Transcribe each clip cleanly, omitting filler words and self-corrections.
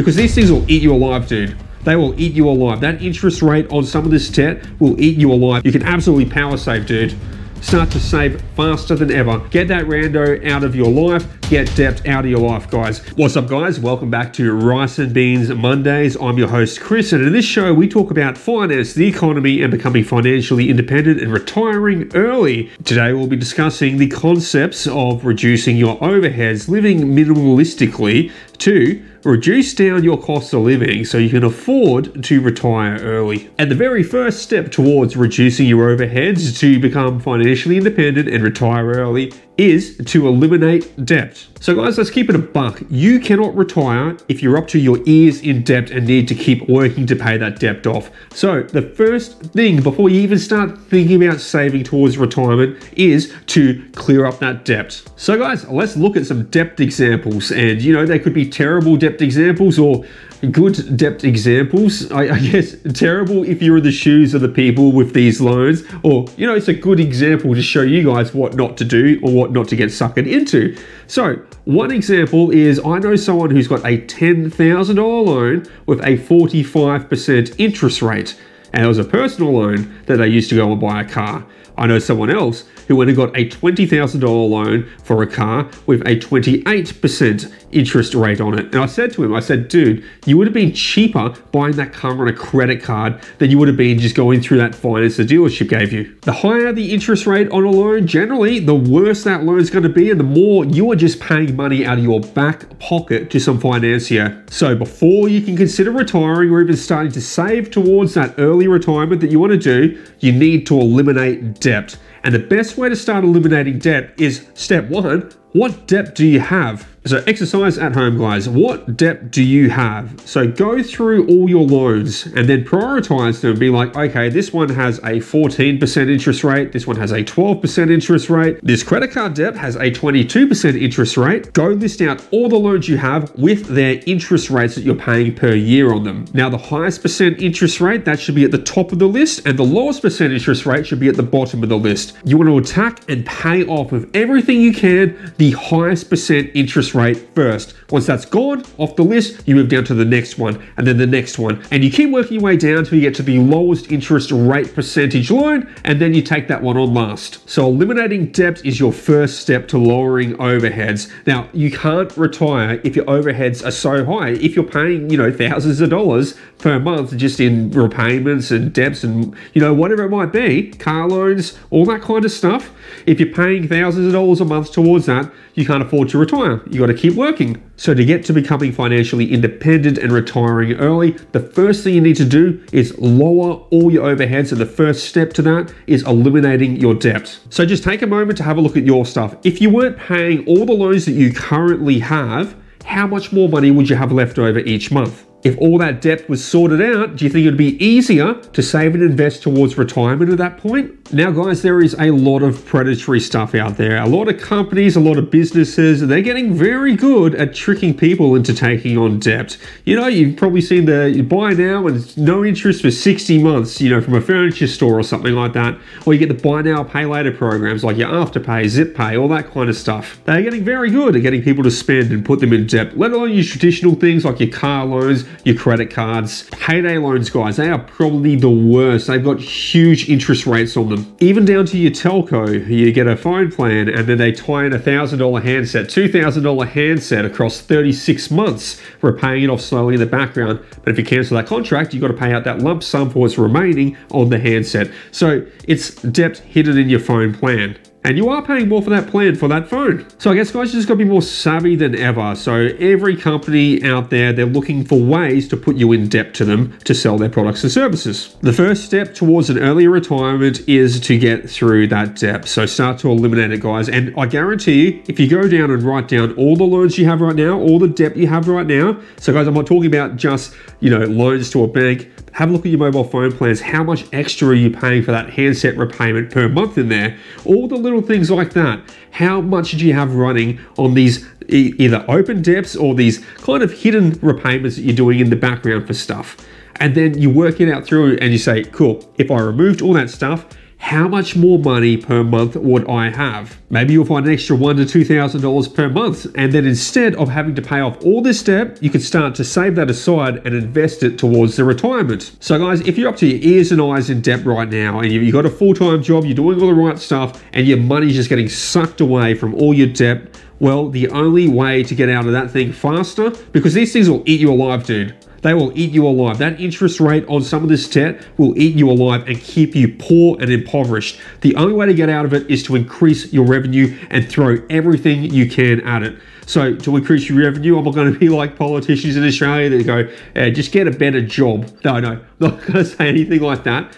because these things will eat you alive, dude. They will eat you alive. That interest rate on some of this debt will eat you alive. You can absolutely power save, dude. Start to save faster than ever. Get that rando out of your life. Get debt out of your life, guys. What's up, guys? Welcome back to Rice and Beans Mondays. I'm your host, Chris, and in this show, we talk about finance, the economy, and becoming financially independent and retiring early. Today, we'll be discussing the concepts of reducing your overheads, living minimalistically, to reduce down your cost of living so you can afford to retire early. And the very first step towards reducing your overheads to become financially independent and retire early is to eliminate debt. So guys, let's keep it a buck. You cannot retire if you're up to your ears in debt and need to keep working to pay that debt off. So the first thing before you even start thinking about saving towards retirement is to clear up that debt. So guys, let's look at some debt examples, and they could be terrible debt examples or good debt examples. I guess terrible if you're in the shoes of the people with these loans, or it's a good example to show you guys what not to do or what not to get suckered into. So one example is, I know someone who's got a $10,000 loan with a 45% interest rate, and it was a personal loan that they used to go and buy a car. I know someone else who went and got a $20,000 loan for a car with a 28% interest rate on it. And I said to him, I said, dude, you would have been cheaper buying that car on a credit card than you would have been just going through that finance the dealership gave you. The higher the interest rate on a loan, generally, the worse that loan is going to be, and the more you are just paying money out of your back pocket to some financier. So before you can consider retiring or even starting to save towards that early retirement that you want to do, you need to eliminate debt. And the best way to start eliminating debt is step one. What debt do you have? So exercise at home, guys. What debt do you have? So go through all your loans and then prioritize them. Be like, okay, this one has a 14% interest rate. This one has a 12% interest rate. This credit card debt has a 22% interest rate. Go list out all the loans you have with their interest rates that you're paying per year on them. Now, the highest percent interest rate, that should be at the top of the list, and the lowest percent interest rate should be at the bottom of the list. You want to attack and pay off with everything you can the highest percent interest rate first. Once that's gone off the list, you move down to the next one and then the next one, and you keep working your way down until you get to the lowest interest rate percentage loan, and then you take that one on last. So eliminating debt is your first step to lowering overheads. Now, you can't retire if your overheads are so high. If you're paying thousands of dollars per month just in repayments and debts and whatever it might be, car loans, all that kind of stuff, if you're paying thousands of dollars a month towards that, you can't afford to retire. You got to keep working. So to get to becoming financially independent and retiring early, the first thing you need to do is lower all your overheads, and the first step to that is eliminating your debt. So just take a moment to have a look at your stuff. If you weren't paying all the loans that you currently have, how much more money would you have left over each month? If all that debt was sorted out, do you think it would be easier to save and invest towards retirement at that point? Now, guys, there is a lot of predatory stuff out there. A lot of companies, a lot of businesses, they're getting very good at tricking people into taking on debt. You've probably seen the buy now and no interest for 60 months, from a furniture store or something like that. Or you get the buy now, pay later programs like your Afterpay, Zip Pay, all that kind of stuff. They're getting very good at getting people to spend and put them in debt, let alone your traditional things like your car loans, your credit cards. Payday loans, guys, they are probably the worst. They've got huge interest rates on them. Even down to your telco, you get a phone plan and then they tie in a $1,000 handset, $2,000 handset across 36 months, repaying it off slowly in the background. But if you cancel that contract, you've got to pay out that lump sum for what's remaining on the handset. So it's debt hidden in your phone plan. And you are paying more for that plan for that phone. So I guess, guys, you just got to be more savvy than ever. So every company out there, they're looking for ways to put you in debt to them to sell their products and services. The first step towards an earlier retirement is to get through that debt. So start to eliminate it, guys. And I guarantee you, if you go down and write down all the loans you have right now, all the debt you have right now. So guys, I'm not talking about just, loans to a bank. Have a look at your mobile phone plans. How much extra are you paying for that handset repayment per month in there? All the little things like that. How much do you have running on these either open debts or these kind of hidden repayments that you're doing in the background for stuff? And then you work it out through and you say, cool, if I removed all that stuff, how much more money per month would I have? Maybe you'll find an extra $1,000 to $2,000 per month. And then instead of having to pay off all this debt, you can start to save that aside and invest it towards the retirement. So guys, if you're up to your ears and eyes in debt right now, and you've got a full-time job, you're doing all the right stuff, and your money's just getting sucked away from all your debt, well, the only way to get out of that thing faster, because these things will eat you alive, dude. They will eat you alive. That interest rate on some of this debt will eat you alive and keep you poor and impoverished. The only way to get out of it is to increase your revenue and throw everything you can at it. So to increase your revenue, I'm not going to be like politicians in Australia that go, just get a better job. No, not going to say anything like that.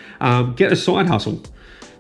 Get a side hustle.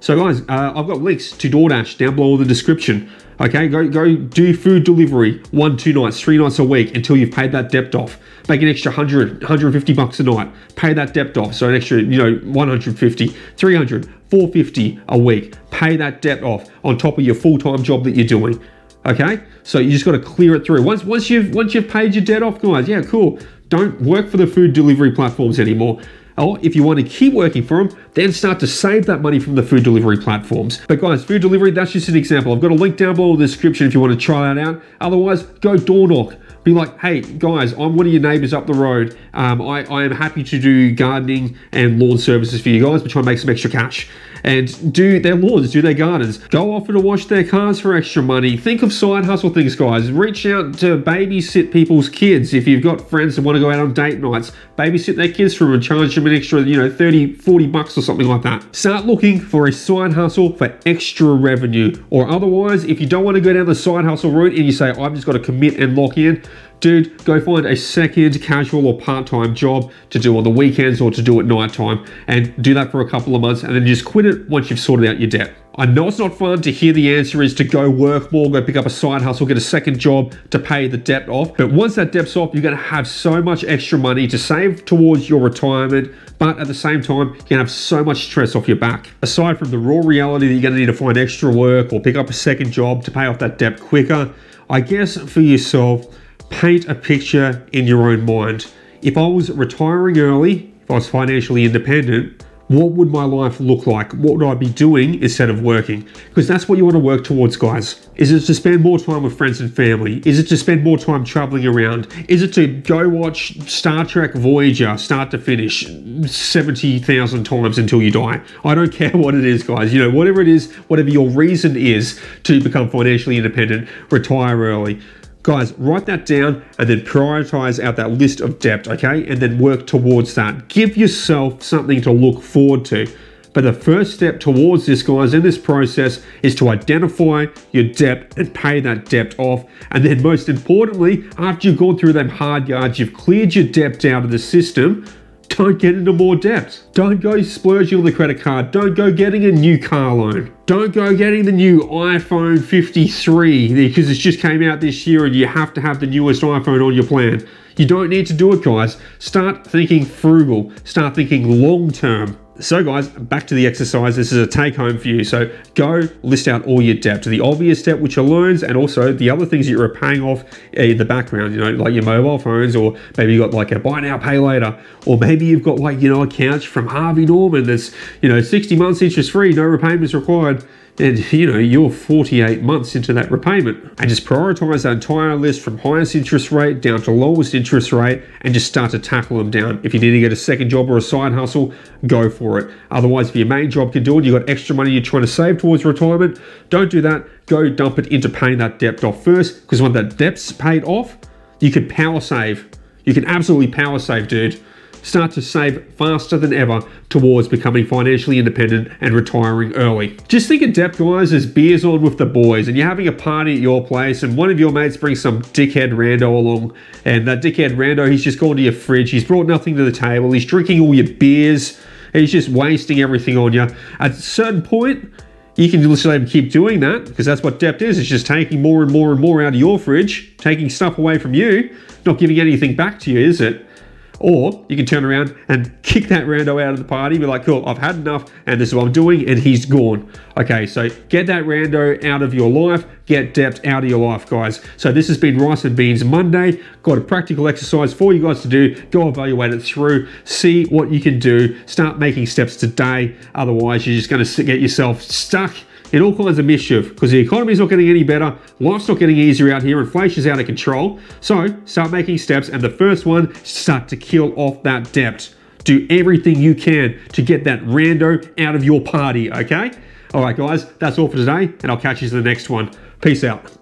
So guys, I've got links to Doordash down below in the description. Okay, go do food delivery 1, 2 nights, 3 nights a week until you've paid that debt off. Make an extra 100, 150 bucks a night. Pay that debt off. So an extra, 150, 300, 450 a week. Pay that debt off on top of your full-time job that you're doing. Okay, so you just got to clear it through. Once you've paid your debt off, guys, yeah, cool. Don't work for the food delivery platforms anymore. Or if you want to keep working for them, then start to save that money from the food delivery platforms. But guys, food delivery, that's just an example. I've got a link down below in the description if you want to try that out. Otherwise, go door knock. Be like, hey guys, I'm one of your neighbors up the road. I am happy to do gardening and lawn services for you guys, but try and make some extra cash. And do their lawns, do their gardens. Go offer to wash their cars for extra money. Think of side hustle things, guys. Reach out to babysit people's kids. If you've got friends that want to go out on date nights, babysit their kids for them and charge them an extra, 30, 40 bucks or something like that. Start looking for a side hustle for extra revenue. Or otherwise, if you don't want to go down the side hustle route and you say, I've just got to commit and lock in, dude, go find a second casual or part-time job to do on the weekends or to do at night time, and do that for a couple of months and then just quit it once you've sorted out your debt. I know it's not fun to hear the answer is to go work more, go pick up a side hustle, get a second job to pay the debt off. But once that debt's off, you're going to have so much extra money to save towards your retirement. But at the same time, you're going to have so much stress off your back. Aside from the raw reality that you're going to need to find extra work or pick up a second job to pay off that debt quicker, I guess for yourself, paint a picture in your own mind. If I was retiring early, if I was financially independent, what would my life look like? What would I be doing instead of working? Because that's what you want to work towards, guys. Is it to spend more time with friends and family? Is it to spend more time traveling around? Is it to go watch Star Trek Voyager start to finish 70,000 times until you die? I don't care what it is, guys. Whatever it is, whatever your reason is to become financially independent, retire early. Guys, write that down and then prioritize out that list of debt, okay? And then work towards that. Give yourself something to look forward to. But the first step towards this, guys, in this process is to identify your debt and pay that debt off. And then most importantly, after you've gone through them hard yards, you've cleared your debt out of the system, don't get into more debt. Don't go splurging on the credit card. Don't go getting a new car loan. Don't go getting the new iPhone 53 because it's just came out this year and you have to have the newest iPhone on your plan. You don't need to do it, guys. Start thinking frugal. Start thinking long term. So guys, back to the exercise. This is a take home for you. So go list out all your debt, the obvious debt, which are loans, and also the other things that you're paying off in the background, like your mobile phones, or maybe you got like a buy now, pay later, or maybe you've got like, accounts from Harvey Norman that's, 60 months interest free, no repayments required. And you're 48 months into that repayment. And just prioritize that entire list from highest interest rate down to lowest interest rate and just start to tackle them down. If you need to get a second job or a side hustle, go for it. Otherwise, if your main job can do it, you've got extra money you're trying to save towards retirement, don't do that. Go dump it into paying that debt off first, because when that debt's paid off, you can power save. You can absolutely power save, dude. Start to save faster than ever towards becoming financially independent and retiring early. Just think of debt, guys, as beers on with the boys, and you're having a party at your place and one of your mates brings some dickhead rando along, and that dickhead rando, he's just gone to your fridge, he's brought nothing to the table, he's drinking all your beers, he's just wasting everything on you. At a certain point, you can just let him keep doing that, because that's what debt is. It's just taking more and more and more out of your fridge, taking stuff away from you, not giving anything back to you, is it? Or you can turn around and kick that rando out of the party, be like, cool, I've had enough and this is what I'm doing, and he's gone. Okay, so get that rando out of your life, get debt out of your life, guys. So this has been Rice and Beans Monday. Got a practical exercise for you guys to do. Go evaluate it through, see what you can do, start making steps today. Otherwise, you're just going to get yourself stuck in all kinds of mischief because the economy's not getting any better, life's not getting easier out here, inflation's out of control. So start making steps, and the first one, start to kill off that debt. Do everything you can to get that rando out of your party, okay? All right, guys, that's all for today, and I'll catch you in the next one. Peace out.